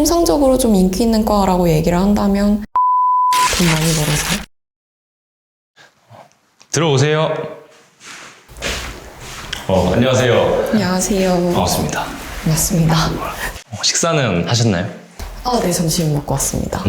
통상적으로 좀 인기 있는 과라고 얘기를 한다면 돈 많이 벌어서. 들어오세요. 안녕하세요. 안녕하세요. 반갑습니다. 반갑습니다. 식사는 하셨나요? 네, 점심 먹고 왔습니다.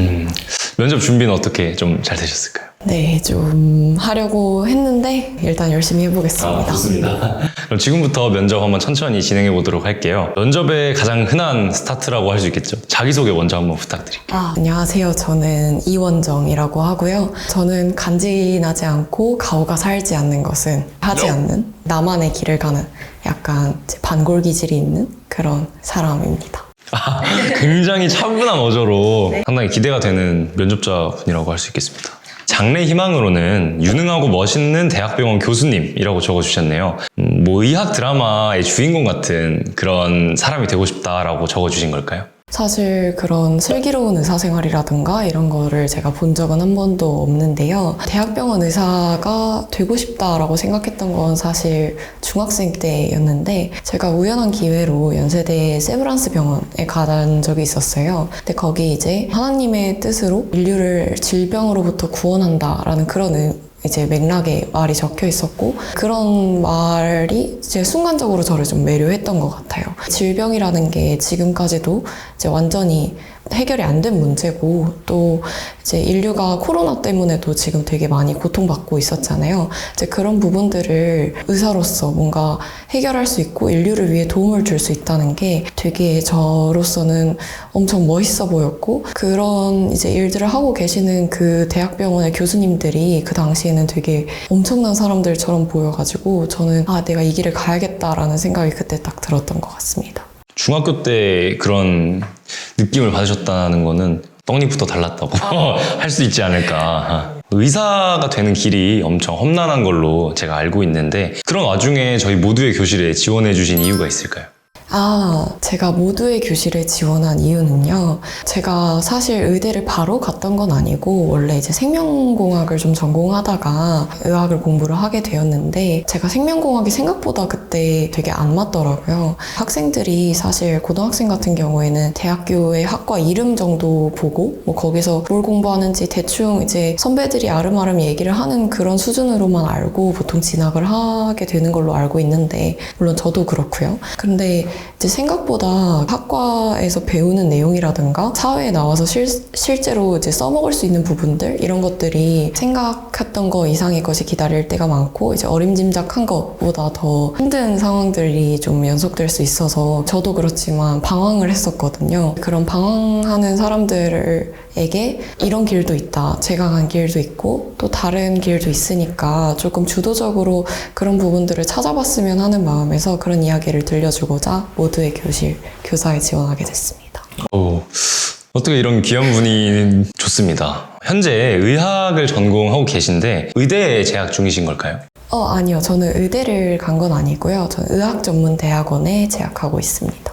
면접 준비는 어떻게 좀 잘 되셨을까요? 네, 좀 하려고 했는데 일단 열심히 해보겠습니다. 좋습니다. 그럼 지금부터 면접 한번 천천히 진행해 보도록 할게요. 면접의 가장 흔한 스타트라고 할 수 있겠죠? 자기소개 먼저 한번 부탁드릴게요. 안녕하세요. 저는 이원정이라고 하고요. 저는 간지나지 않고 가오가 살지 않는 것은 하지 않는 나만의 길을 가는 약간 반골 기질이 있는 그런 사람입니다. 굉장히 차분한 어조로 상당히 기대가 되는 면접자분이라고 할 수 있겠습니다. 장래 희망으로는 유능하고 멋있는 대학병원 교수님이라고 적어주셨네요. 의학 드라마의 주인공 같은 그런 사람이 되고 싶다라고 적어주신 걸까요? 사실 그런 슬기로운 의사생활이라든가 이런 거를 제가 본 적은 한 번도 없는데요. 대학병원 의사가 되고 싶다라고 생각했던 건 사실 중학생 때였는데 제가 우연한 기회로 연세대 세브란스 병원에 가던 적이 있었어요. 근데 거기 이제 하나님의 뜻으로 인류를 질병으로부터 구원한다라는 그런 이제 맥락에 말이 적혀 있었고 그런 말이 이제 순간적으로 저를 좀 매료했던 것 같아요. 질병이라는 게 지금까지도 이제 완전히 해결이 안 된 문제고 또 이제 인류가 코로나 때문에도 지금 되게 많이 고통받고 있었잖아요. 이제 그런 부분들을 의사로서 뭔가 해결할 수 있고 인류를 위해 도움을 줄 수 있다는 게 되게 저로서는 엄청 멋있어 보였고 그런 이제 일들을 하고 계시는 그 대학병원의 교수님들이 그 당시에는 되게 엄청난 사람들처럼 보여가지고 저는 내가 이 길을 가야겠다라는 생각이 그때 딱 들었던 것 같습니다. 중학교 때 그런 느낌을 받으셨다는 거는 떡잎부터 달랐다고 할 수 있지 않을까. 의사가 되는 길이 엄청 험난한 걸로 제가 알고 있는데 그런 와중에 저희 모두의 교실에 지원해 주신 이유가 있을까요? 제가 모두의 교실에 지원한 이유는요. 제가 사실 의대를 바로 갔던 건 아니고 원래 이제 생명공학을 좀 전공하다가 의학을 공부를 하게 되었는데 제가 생명공학이 생각보다 그때 되게 안 맞더라고요. 학생들이 사실 고등학생 같은 경우에는 대학교의 학과 이름 정도 보고 뭐 거기서 뭘 공부하는지 대충 이제 선배들이 아름아름 얘기를 하는 그런 수준으로만 알고 보통 진학을 하게 되는 걸로 알고 있는데 물론 저도 그렇고요. 근데 이제 생각보다 학과에서 배우는 내용이라든가 사회에 나와서 실제로 이제 써먹을 수 있는 부분들 이런 것들이 생각했던 거 이상의 것이 기다릴 때가 많고 이제 어림짐작한 것보다 더 힘든 상황들이 좀 연속될 수 있어서 저도 그렇지만 방황을 했었거든요. 그런 방황하는 사람들에게 이런 길도 있다. 제가 간 길도 있고 또 다른 길도 있으니까 조금 주도적으로 그런 부분들을 찾아봤으면 하는 마음에서 그런 이야기를 들려주고자 모두의 교실 교사에 지원하게 됐습니다. 어떻게 이런 귀한 분이 좋습니다. 현재 의학을 전공하고 계신데 의대에 재학 중이신 걸까요? 아니요. 저는 의대를 간 건 아니고요. 저는 의학전문대학원에 재학하고 있습니다.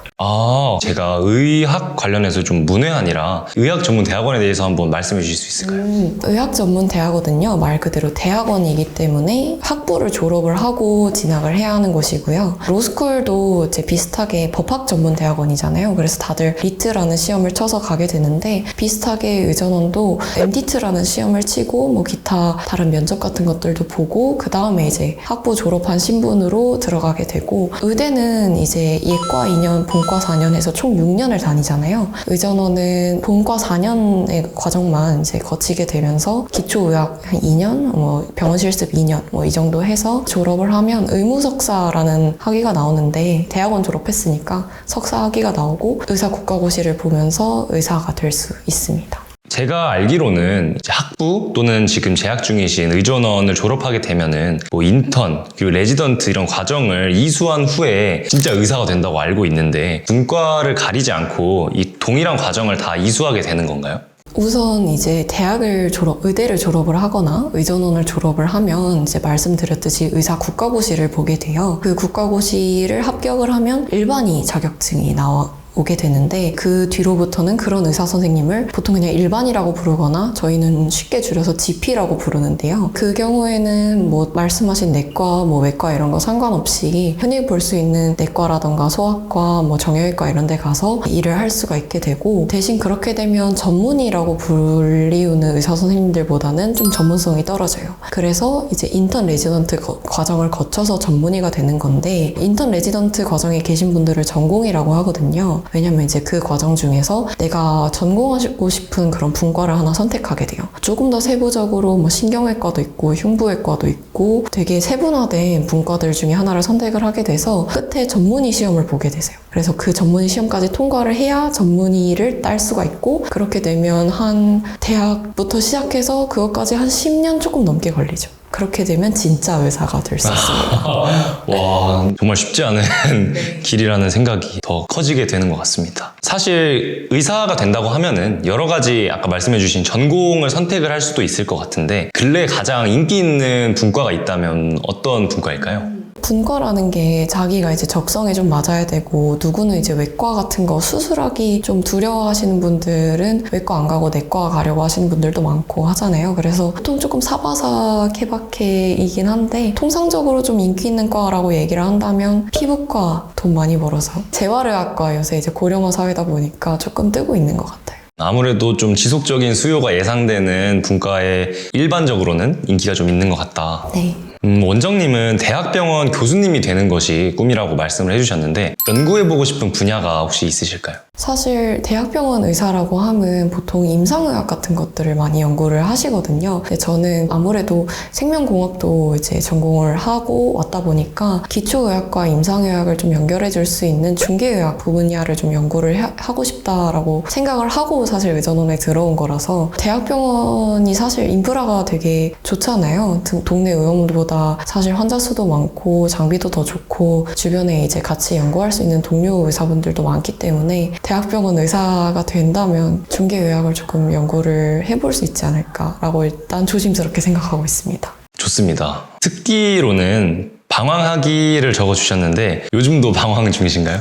제가 의학 관련해서 좀 문외한이라 의학 전문 대학원에 대해서 한번 말씀해 주실 수 있을까요? 의학 전문 대학원은요, 말 그대로 대학원이기 때문에 학부를 졸업을 하고 진학을 해야 하는 곳이고요. 로스쿨도 이제 비슷하게 법학 전문 대학원이잖아요. 그래서 다들 리트라는 시험을 쳐서 가게 되는데 비슷하게 의전원도 MDT라는 시험을 치고 뭐 기타 다른 면접 같은 것들도 보고 그 다음에 이제 학부 졸업한 신분으로 들어가게 되고 의대는 이제 예과 2년, 본과 4년 해서 총 6년을 다니잖아요. 의전원은 본과 4년의 과정만 이제 거치게 되면서 기초의학 한 2년, 뭐 병원 실습 2년 뭐 이 정도 해서 졸업을 하면 의무석사라는 학위가 나오는데 대학원 졸업했으니까 석사 학위가 나오고 의사 국가고시를 보면서 의사가 될 수 있습니다. 제가 알기로는 이제 학부 또는 지금 재학 중이신 의전원을 졸업하게 되면은 뭐 인턴 그리고 레지던트 이런 과정을 이수한 후에 진짜 의사가 된다고 알고 있는데 분과를 가리지 않고 이 동일한 과정을 다 이수하게 되는 건가요? 우선 이제 의대를 졸업을 하거나 의전원을 졸업을 하면 이제 말씀드렸듯이 의사 국가고시를 보게 돼요. 그 국가고시를 합격을 하면 일반의 자격증이 나와 오게 되는데 그 뒤로부터는 그런 의사 선생님을 보통 그냥 일반이라고 부르거나 저희는 쉽게 줄여서 GP라고 부르는데요. 그 경우에는 뭐 말씀하신 내과, 뭐 외과 이런 거 상관없이 흔히 볼 수 있는 내과라던가 소아과, 뭐 정형외과 이런 데 가서 일을 할 수가 있게 되고 대신 그렇게 되면 전문의라고 불리우는 의사 선생님들보다는 좀 전문성이 떨어져요. 그래서 이제 인턴 레지던트 과정을 거쳐서 전문의가 되는 건데 인턴 레지던트 과정에 계신 분들을 전공이라고 하거든요. 왜냐면 이제 그 과정 중에서 내가 전공하고 싶은 그런 분과를 하나 선택하게 돼요. 조금 더 세부적으로 뭐 신경외과도 있고 흉부외과도 있고 되게 세분화된 분과들 중에 하나를 선택을 하게 돼서 끝에 전문의 시험을 보게 되세요. 그래서 그 전문의 시험까지 통과를 해야 전문의를 딸 수가 있고 그렇게 되면 한 대학부터 시작해서 그것까지 한 10년 조금 넘게 걸리죠. 그렇게 되면 진짜 의사가 될 수 있습니다. 와, 정말 쉽지 않은 길이라는 생각이 더 커지게 되는 것 같습니다. 사실 의사가 된다고 하면은 여러 가지 아까 말씀해주신 전공을 선택을 할 수도 있을 것 같은데 근래 가장 인기 있는 분과가 있다면 어떤 분과일까요? 분과라는 게 자기가 이제 적성에 좀 맞아야 되고 누구는 이제 외과 같은 거 수술하기 좀 두려워하시는 분들은 외과 안 가고 내과 가려고 하시는 분들도 많고 하잖아요. 그래서 보통 조금 사바사 케바케이긴 한데 통상적으로 좀 인기 있는 과라고 얘기를 한다면 피부과 돈 많이 벌어서 재활의학과 요새 이제 고령화 사회다 보니까 조금 뜨고 있는 것 같아요. 아무래도 좀 지속적인 수요가 예상되는 분과에 일반적으로는 인기가 좀 있는 것 같다. 네. 원정님은 대학병원 교수님이 되는 것이 꿈이라고 말씀을 해주셨는데 연구해보고 싶은 분야가 혹시 있으실까요? 사실 대학병원 의사라고 하면 보통 임상의학 같은 것들을 많이 연구를 하시거든요. 근데 저는 아무래도 생명공학도 이제 전공을 하고 왔다 보니까 기초의학과 임상의학을 좀 연결해 줄 수 있는 중개의학 분야를 좀 연구를 하고 싶다라고 생각을 하고 사실 의전원에 들어온 거라서 대학병원이 사실 인프라가 되게 좋잖아요. 동네 의원보다 사실 환자 수도 많고 장비도 더 좋고 주변에 이제 같이 연구할 수 있는 동료 의사분들도 많기 때문에 대학병원 의사가 된다면 중개의학을 조금 연구를 해볼 수 있지 않을까라고 일단 조심스럽게 생각하고 있습니다. 좋습니다. 특기로는 방황하기를 적어주셨는데 요즘도 방황 중이신가요?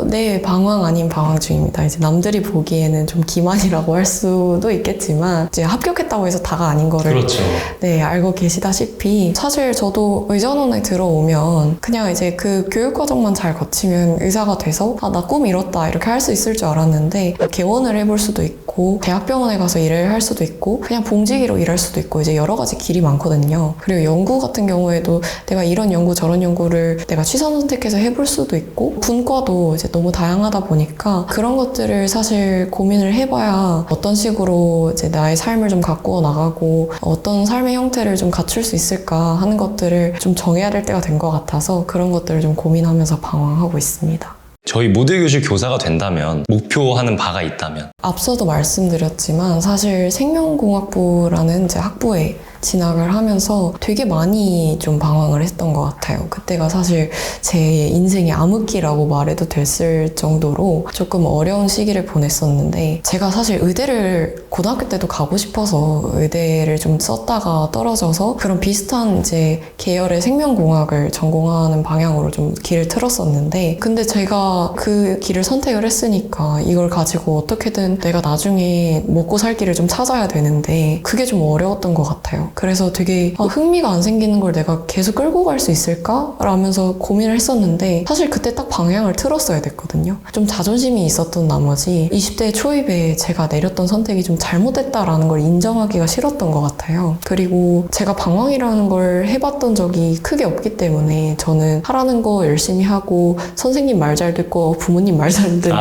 네, 방황 아닌 방황 중입니다. 이제 남들이 보기에는 좀 기만이라고 할 수도 있겠지만 이제 합격했다고 해서 다가 아닌 거를 그렇죠. 네, 알고 계시다시피 사실 저도 의전원에 들어오면 그냥 이제 그 교육 과정만 잘 거치면 의사가 돼서 나 꿈 이뤘다 이렇게 할 수 있을 줄 알았는데 개원을 해볼 수도 있고 대학병원에 가서 일을 할 수도 있고 그냥 봉지기로 일할 수도 있고 이제 여러 가지 길이 많거든요. 그리고 연구 같은 경우에도 내가 이런 연구 저런 연구를 내가 취사 선택해서 해볼 수도 있고 분과도 이제 너무 다양하다 보니까 그런 것들을 사실 고민을 해봐야 어떤 식으로 이제 나의 삶을 좀 가꾸어 나가고 어떤 삶의 형태를 좀 갖출 수 있을까 하는 것들을 좀 정해야 될 때가 된 것 같아서 그런 것들을 좀 고민하면서 방황하고 있습니다. 저희 모두교실 교사가 된다면 목표하는 바가 있다면 앞서도 말씀드렸지만 사실 생명공학부라는 이제 학부에 진학을 하면서 되게 많이 좀 방황을 했던 것 같아요. 그때가 사실 제 인생의 암흑기라고 말해도 됐을 정도로 조금 어려운 시기를 보냈었는데 제가 사실 의대를 고등학교 때도 가고 싶어서 의대를 좀 썼다가 떨어져서 그런 비슷한 이제 계열의 생명공학을 전공하는 방향으로 좀 길을 틀었었는데 근데 제가 그 길을 선택을 했으니까 이걸 가지고 어떻게든 내가 나중에 먹고 살 길을 좀 찾아야 되는데 그게 좀 어려웠던 것 같아요. 그래서 되게 흥미가 안 생기는 걸 내가 계속 끌고 갈 수 있을까? 라면서 고민을 했었는데 사실 그때 딱 방향을 틀었어야 됐거든요. 좀 자존심이 있었던 나머지 20대 초입에 제가 내렸던 선택이 좀 잘못됐다라는 걸 인정하기가 싫었던 것 같아요. 그리고 제가 방황이라는 걸 해봤던 적이 크게 없기 때문에 저는 하라는 거 열심히 하고 선생님 말 잘 듣고 부모님 말 잘 듣는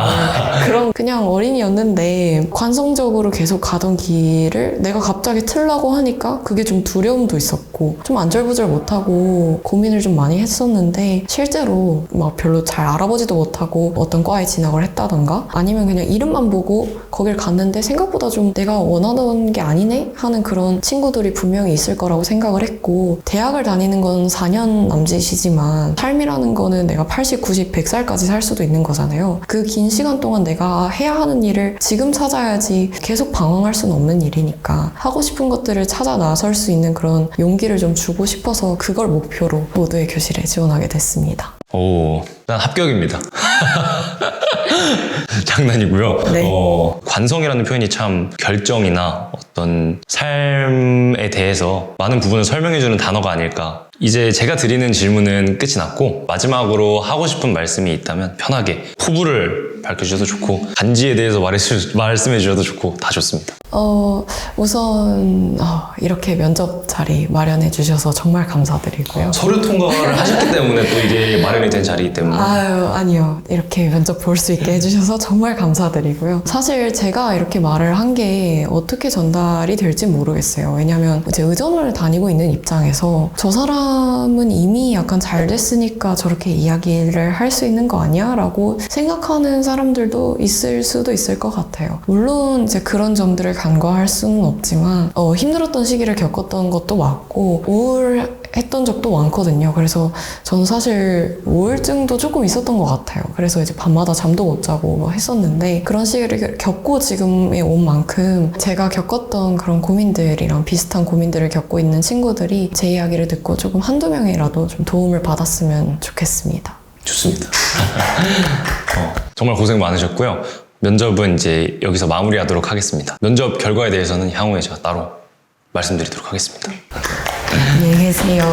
그런 그냥 어린이였는데 관성적으로 계속 가던 길을 내가 갑자기 틀라고 하니까 그게 좀 두려움도 있었고 좀 안절부절 못하고 고민을 좀 많이 했었는데 실제로 막 별로 잘 알아보지도 못하고 어떤 과에 진학을 했다던가 아니면 그냥 이름만 보고 거길 갔는데 생각보다 좀 내가 원하던 게 아니네 하는 그런 친구들이 분명히 있을 거라고 생각을 했고 대학을 다니는 건 4년 남짓이지만 삶이라는 거는 내가 80, 90, 100살까지 살 수도 있는 거잖아요. 그 긴 시간 동안 내가 해야 하는 일을 지금 찾아야지 계속 방황할 수는 없는 일이니까 하고 싶은 것들을 찾아 나설 수 있는 그런 용기를 좀 주고 싶어서 그걸 목표로 모두의 교실에 지원하게 됐습니다. 오, 난 합격입니다. 장난이고요. 네. 관성이라는 표현이 참 결정이나 어떤 삶에 대해서 많은 부분을 설명해주는 단어가 아닐까. 이제 제가 드리는 질문은 끝이 났고 마지막으로 하고 싶은 말씀이 있다면 편하게 포부를 밝혀주셔도 좋고 간지에 대해서 말씀해 주셔도 좋고 다 좋습니다. 우선 이렇게 면접 자리 마련해 주셔서 정말 감사드리고요. 서류 통과를 하셨기 때문에 또 이게 마련이 된 자리이기 때문에 아니요. 이렇게 면접 볼 수 있게 해주셔서 정말 감사드리고요. 사실 제가 이렇게 말을 한 게 어떻게 전달이 될지 모르겠어요. 왜냐면 이제 의전을 다니고 있는 입장에서 저 사람은 이미 약간 잘 됐으니까 저렇게 이야기를 할 수 있는 거 아니야? 라고 생각하는 사람들도 있을 수도 있을 것 같아요. 물론 이제 그런 점들을 간과할 수는 없지만 힘들었던 시기를 겪었던 것도 맞고 우울했던 적도 많거든요. 그래서 저는 사실 우울증도 조금 있었던 것 같아요. 그래서 이제 밤마다 잠도 못 자고 뭐 했었는데 그런 시기를 겪고 지금에 온 만큼 제가 겪었던 그런 고민들이랑 비슷한 고민들을 겪고 있는 친구들이 제 이야기를 듣고 조금 한두 명이라도 좀 도움을 받았으면 좋겠습니다. 좋습니다. 정말 고생 많으셨고요. 면접은 이제 여기서 마무리하도록 하겠습니다. 면접 결과에 대해서는 향후에 제가 따로 말씀드리도록 하겠습니다. 안녕히 계세요.